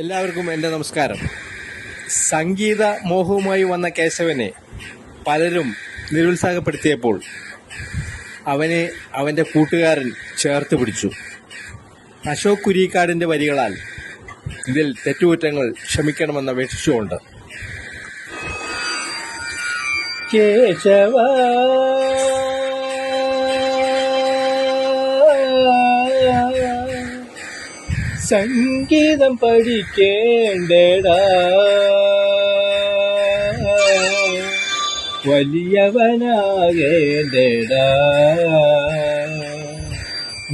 എല്ലാവർക്കും എൻ്റെ നമസ്കാരം. സംഗീത മോഹവുമായി വന്ന കേശവനെ പലരും നിരുത്സാഹപ്പെടുത്തിയപ്പോൾ അവനെ അവൻ്റെ കൂട്ടുകാരൻ ചേർത്ത് പിടിച്ചു. അശോക് കുരിക്കാടിൻ്റെ വരികളാൽ ഇതിൽ തെറ്റുകുറ്റങ്ങൾ ക്ഷമിക്കണമെന്ന് അപേക്ഷിച്ചുകൊണ്ട് കേശവ സംഗീതം പഠിക്കേണ്ടടാ, വലിയവനാകേണ്ടടാ,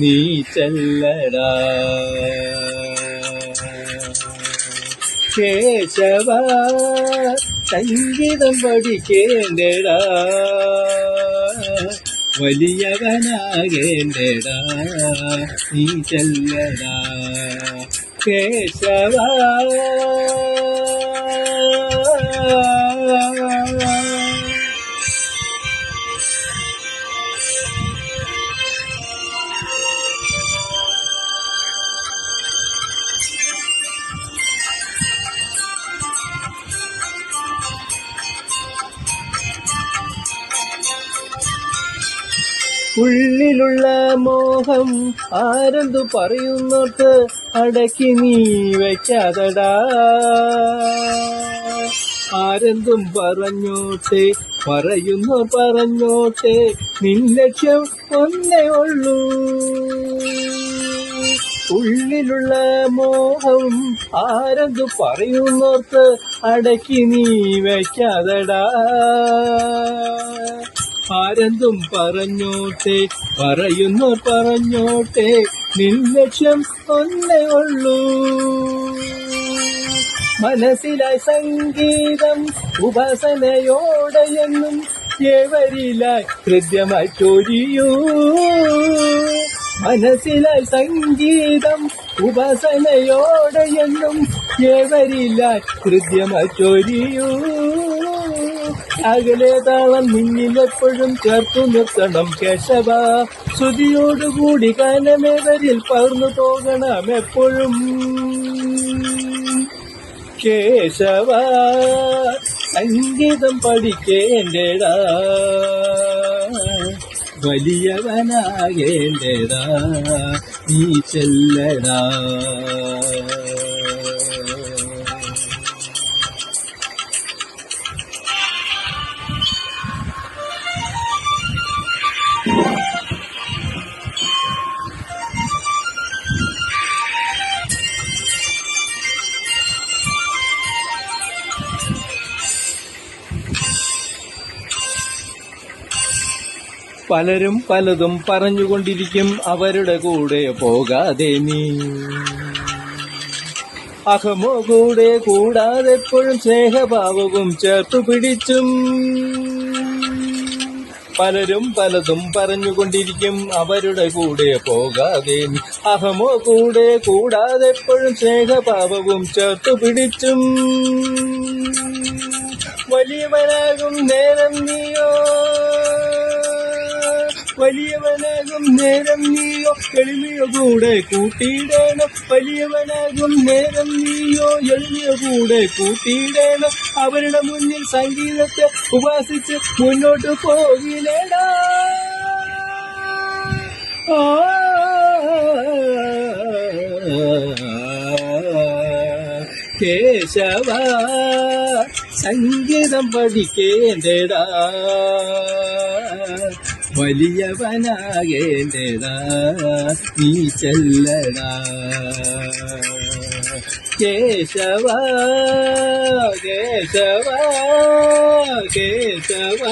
നീ ചെല്ലടാ. കേശവ സംഗീതം പഠിക്കേണ്ടടാ, വലിയവനാകേണ്ടടാ, നീ ചെല്ലടാ. കേശവ ഉള്ളിലുള്ള മോഹം ആരെന്തു പറയുന്നോട്ട് അടക്കി നീ വയ്ക്കാതടാ. ആരെന്തും പറഞ്ഞോട്ടെ, പറഞ്ഞോട്ടെ, നിൻ ലക്ഷ്യം ഒന്നേ ഉള്ളൂ. ഉള്ളിലുള്ള മോഹം ആരെന്തു പറയുന്നോർത്ത് അടക്കി നീ വയ്ക്കാതടാ. ആരെന്തും പറഞ്ഞോട്ടെ, പറഞ്ഞോട്ടെ, നിൻ ലക്ഷ്യം ഒന്നേ ഉള്ളൂ. മനസ്സിലായി സംഗീതം ഉപാസനയോടെയെന്നും ഏവരിലായി ഹൃദ്യമായി ചൊരിയൂ. മനസ്സിലായി സംഗീതം ഉപാസനയോടെയെന്നും ഏവരിലായി ഹൃദ്യമായി ചൊരിയൂ. അകലെ താളം നിന്നിലെപ്പോഴും ചേർത്തു നിർത്തണം കേശവ. ശ്രുതിയോടുകൂടി ഗാനമേവരിൽ പകർന്നു പോകണം എപ്പോഴും. കേശവ സംഗീതം പഠിക്കേണ്ടടാ, വലിയവനാകേണ്ടടാ, നീ ചെല്ലടാ. പലരും പലതും പറഞ്ഞുകൊണ്ടിരിക്കും, അവരുടെ കൂടെ പോകാതെ നീ. അഹമോ കൂടെ കൂടാതെ എപ്പോഴും സ്നേഹഭാവവും ചേർത്തു പിടിച്ചും. പലരും പലതും പറഞ്ഞുകൊണ്ടിരിക്കും, അവരുടെ കൂടെ പോകാതെ നീ. അഹമോ കൂടെ കൂടാതെ എപ്പോഴും സ്നേഹഭാവവും ചേർത്തു പിടിച്ചും. വലിയവനാകും നേരം നീയോ, വലിയവനാകും നേരം നീയോ, എളിമയോ കൂടെ കൂട്ടിയിടണം. വലിയവനാകും നേരം നീയോ, എളിമയോ കൂടെ കൂട്ടിയിടണം. അവരുടെ മുന്നിൽ സംഗീതത്തെ ഉപാസിച്ച് മുന്നോട്ട് പോകില്ലേടാ. കേശവ സംഗീതം പഠിക്കേണ്ടടാ, വലിയവനാകേണ്ടടാ, നീ ചെല്ലടാ. കേശവ കേശവ കേശവ.